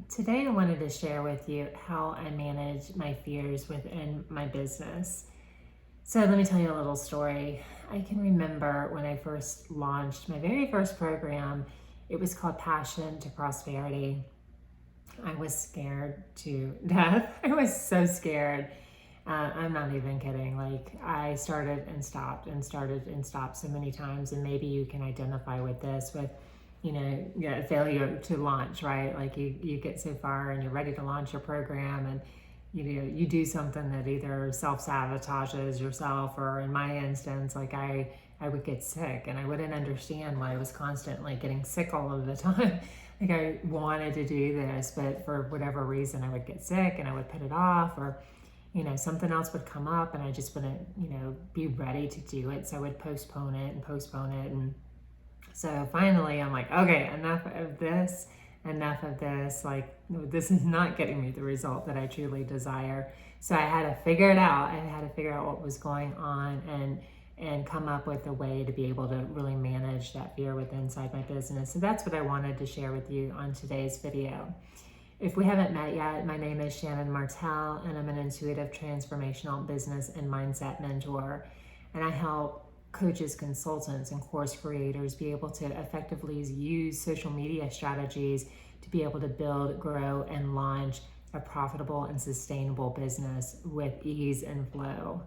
Today I wanted to share with you how I manage my fears within my business. So let me tell you a little story. I can remember when I first launched my very first program. It was called Passion to Prosperity. I was scared to death. I was so scared. I'm not even kidding. Like, I started and stopped and started and stopped so many times, and maybe you can identify with this with, failure to launch, right? Like, you get so far and you're ready to launch your program, and you do something that either self-sabotages yourself, or in my instance, like I would get sick and I wouldn't understand why I was constantly getting sick all of the time. Like, I wanted to do this, but for whatever reason I would get sick and I would put it off, or something else would come up and I just wouldn't, be ready to do it. So I would postpone it and postpone it. And so finally I'm like, okay, enough of this, enough of this. Like, this is not getting me the result that I truly desire. So I had to figure it out. I had to figure out what was going on and come up with a way to be able to really manage that fear within inside my business. So that's what I wanted to share with you on today's video. If we haven't met yet, my name is Shannon Martel, and I'm an intuitive transformational business and mindset mentor. And I help coaches, consultants, and course creators be able to effectively use social media strategies to be able to build, grow, and launch a profitable and sustainable business with ease and flow.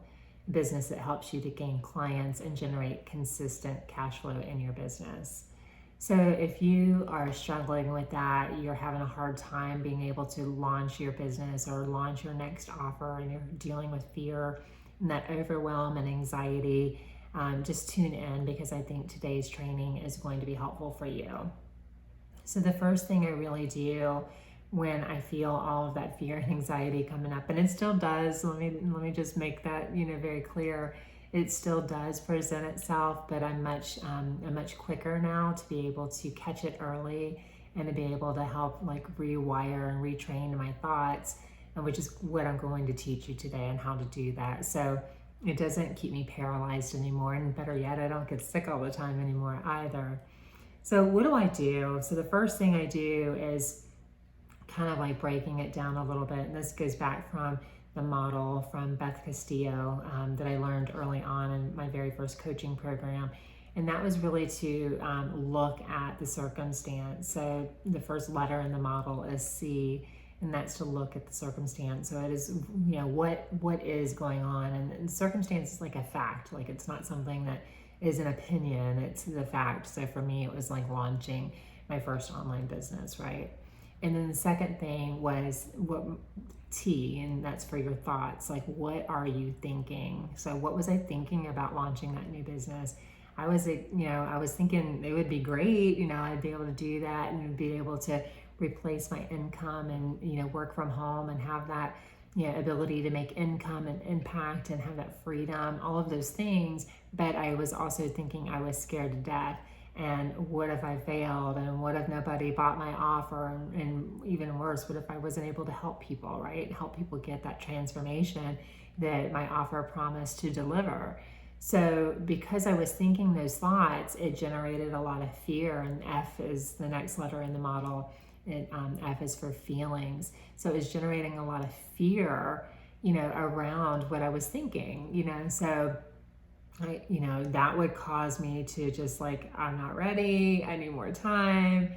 A business that helps you to gain clients and generate consistent cash flow in your business. So if you are struggling with that, you're having a hard time being able to launch your business or launch your next offer, and you're dealing with fear and that overwhelm and anxiety, just tune in, because I think today's training is going to be helpful for you. So the first thing I really do when I feel all of that fear and anxiety coming up, and it still does, let me just make that very clear. It still does present itself, but I'm much quicker now to be able to catch it early and to be able to help rewire and retrain my thoughts, and which is what I'm going to teach you today on how to do that. So it doesn't keep me paralyzed anymore, and better yet, I don't get sick all the time anymore either. So what do I do? So the first thing I do is kind of like breaking it down a little bit, and this goes back from the model from Beth Castillo that I learned early on in my very first coaching program. And that was really to look at the circumstance. So the first letter in the model is C, and that's to look at the circumstance. So it is, what is going on, and circumstance is like a fact. Like, it's not something that is an opinion, it's the fact. So for me, it was like launching my first online business, right? And then the second thing was what T, and that's for your thoughts. Like, what are you thinking? So what was I thinking about launching that new business? I was thinking it would be great. I'd be able to do that and be able to replace my income and, work from home and have that, ability to make income and impact and have that freedom, all of those things. But I was also thinking I was scared to death. And what if I failed? And what if nobody bought my offer? And even worse, what if I wasn't able to help people, right? Help people get that transformation that my offer promised to deliver. So because I was thinking those thoughts, it generated a lot of fear. And F is the next letter in the model. And F is for feelings. So it was generating a lot of fear, around what I was thinking, so that would cause me to just I'm not ready, I need more time,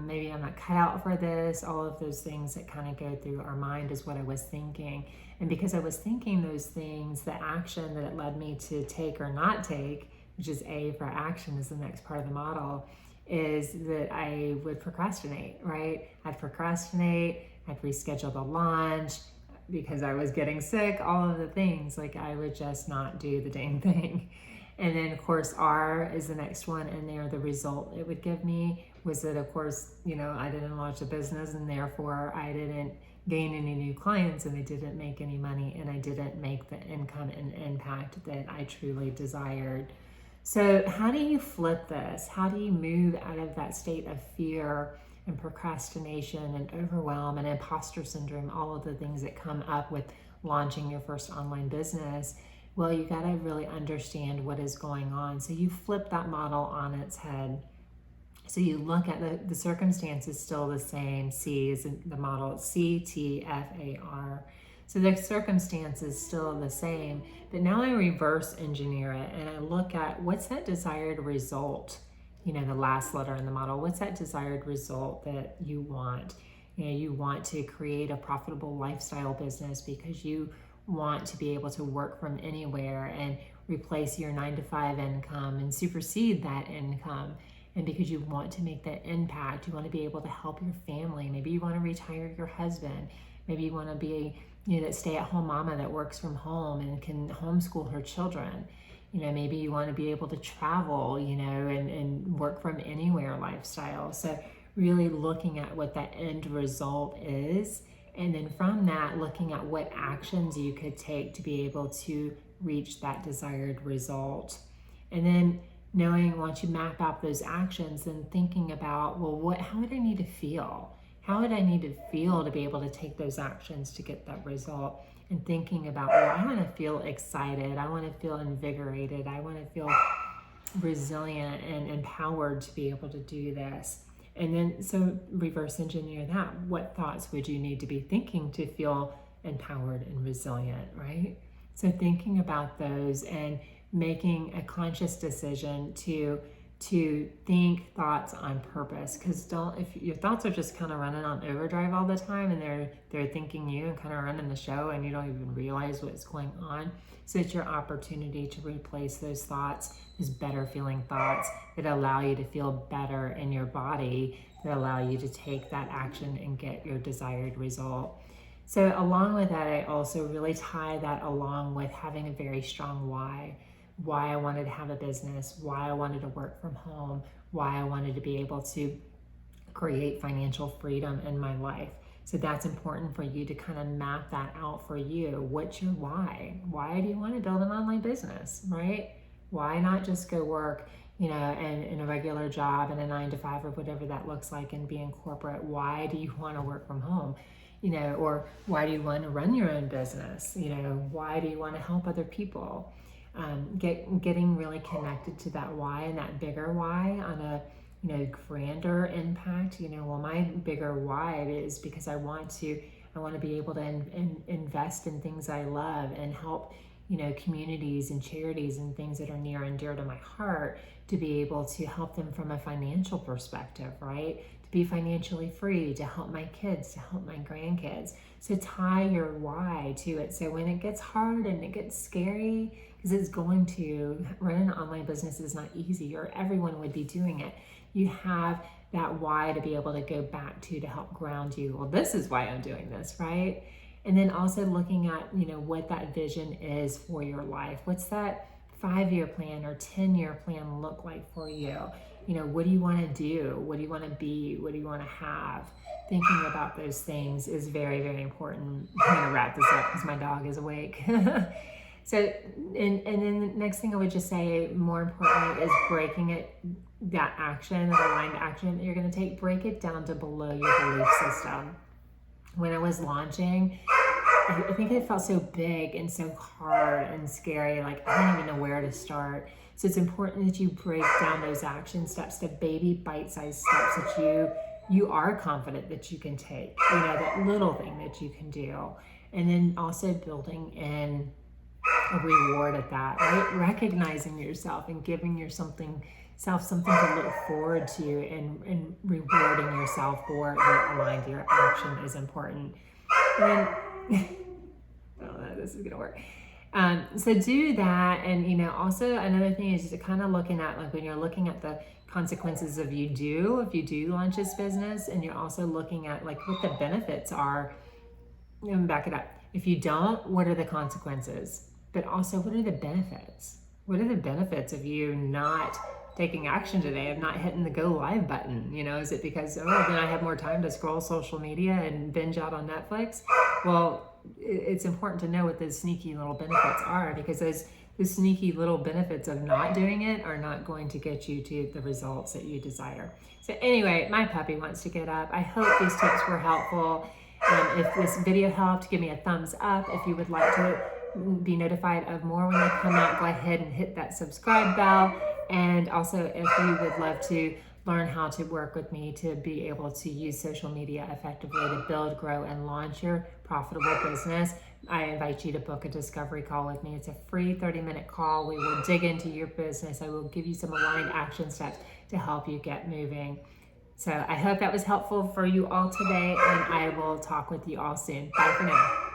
maybe I'm not cut out for this. All of those things that kind of go through our mind is what I was thinking. And because I was thinking those things, the action that it led me to take or not take, which is A for action, is the next part of the model, is that I would procrastinate, right? I'd procrastinate, I'd reschedule the launch, because I was getting sick, all of the things, I would just not do the dang thing. And then of course R is the next one in there. The result it would give me was that, of course, I didn't launch a business, and therefore I didn't gain any new clients, and I didn't make any money, and I didn't make the income and impact that I truly desired. So how do you flip this? How do you move out of that state of fear and procrastination and overwhelm and imposter syndrome, all of the things that come up with launching your first online business? Well, you got to really understand what is going on. So you flip that model on its head. So you look at the circumstances still the same. C is in the model, CTFAR. So the circumstances still the same, but now I reverse engineer it and I look at what's that desired result, the last letter in the model. What's that desired result that you want? You want to create a profitable lifestyle business because you want to be able to work from anywhere and replace your 9-to-5 income and supersede that income. And because you want to make that impact, you want to be able to help your family. Maybe you want to retire your husband. Maybe you want to be that stay-at-home mama that works from home and can homeschool her children. Maybe you want to be able to travel, and work from anywhere lifestyle. So really looking at what that end result is. And then from that, looking at what actions you could take to be able to reach that desired result. And then knowing, once you map out those actions, then thinking about, well, how would I need to feel? How would I need to feel to be able to take those actions to get that result? And thinking about, I want to feel excited. I want to feel invigorated. I want to feel resilient and empowered to be able to do this. And then, so reverse engineer that. What thoughts would you need to be thinking to feel empowered and resilient, right? So thinking about those and making a conscious decision to think thoughts on purpose. Because if your thoughts are just kind of running on overdrive all the time and they're thinking you and kind of running the show and you don't even realize what's going on. So it's your opportunity to replace those thoughts, those better feeling thoughts that allow you to feel better in your body, that allow you to take that action and get your desired result. So along with that, I also really tie that along with having a very strong why I wanted to have a business, why I wanted to work from home, why I wanted to be able to create financial freedom in my life. So that's important for you to kind of map that out for you. What's your why? Why do you want to build an online business, right? Why not just go work, and in a regular job and a 9-to-5 or whatever that looks like and be in corporate? Why do you want to work from home? Or why do you want to run your own business? Why do you want to help other people? Getting really connected to that why and that bigger why on a grander impact. My bigger why is because I want to be able to invest in things I love and help communities and charities and things that are near and dear to my heart, to be able to help them from a financial perspective, right? To be financially free, to help my kids, to help my grandkids. So tie your why to it. So when it gets hard and it gets scary, because it's going to, running an online business is not easy, or everyone would be doing it. You have that why to be able to go back to help ground you. Well, this is why I'm doing this, right? And then also looking at, what that vision is for your life. What's that 5-year plan or 10-year plan look like for you? What do you want to do? What do you want to be? What do you want to have? Thinking about those things is very, very important. I'm going to wrap this up because my dog is awake. So, and then the next thing I would just say, more importantly, is breaking it, that action, that aligned action that you're going to take, break it down to below your belief system. When I was launching, I think it felt so big and so hard and scary, like I don't even know where to start. So it's important that you break down those action steps to baby bite-sized steps that you are confident that you can take, that little thing that you can do. And then also building in a reward at that, right? Recognizing yourself and giving yourself something to look forward to, and rewarding yourself for what aligned to your action is important. And I don't know if this is gonna work. So do that. And also another thing is just kind of looking at, like, when you're looking at the consequences if you do launch this business, and you're also looking at like what the benefits are. Back it up. If you don't, what are the consequences? But also, what are the benefits? What are the benefits of you not taking action today, of not hitting the go live button? Is it because, then I have more time to scroll social media and binge out on Netflix? Well, it's important to know what those sneaky little benefits are, because those sneaky little benefits of not doing it are not going to get you to the results that you desire. So anyway, my puppy wants to get up. I hope these tips were helpful. If this video helped, give me a thumbs up. If you would like to be notified of more when they come out, go ahead and hit that subscribe bell. And also, if you would love to learn how to work with me to be able to use social media effectively to build, grow, and launch your profitable business, I invite you to book a discovery call with me. It's a free 30-minute call. We will dig into your business. I will give you some aligned action steps to help you get moving. So I hope that was helpful for you all today, and I will talk with you all soon. Bye for now.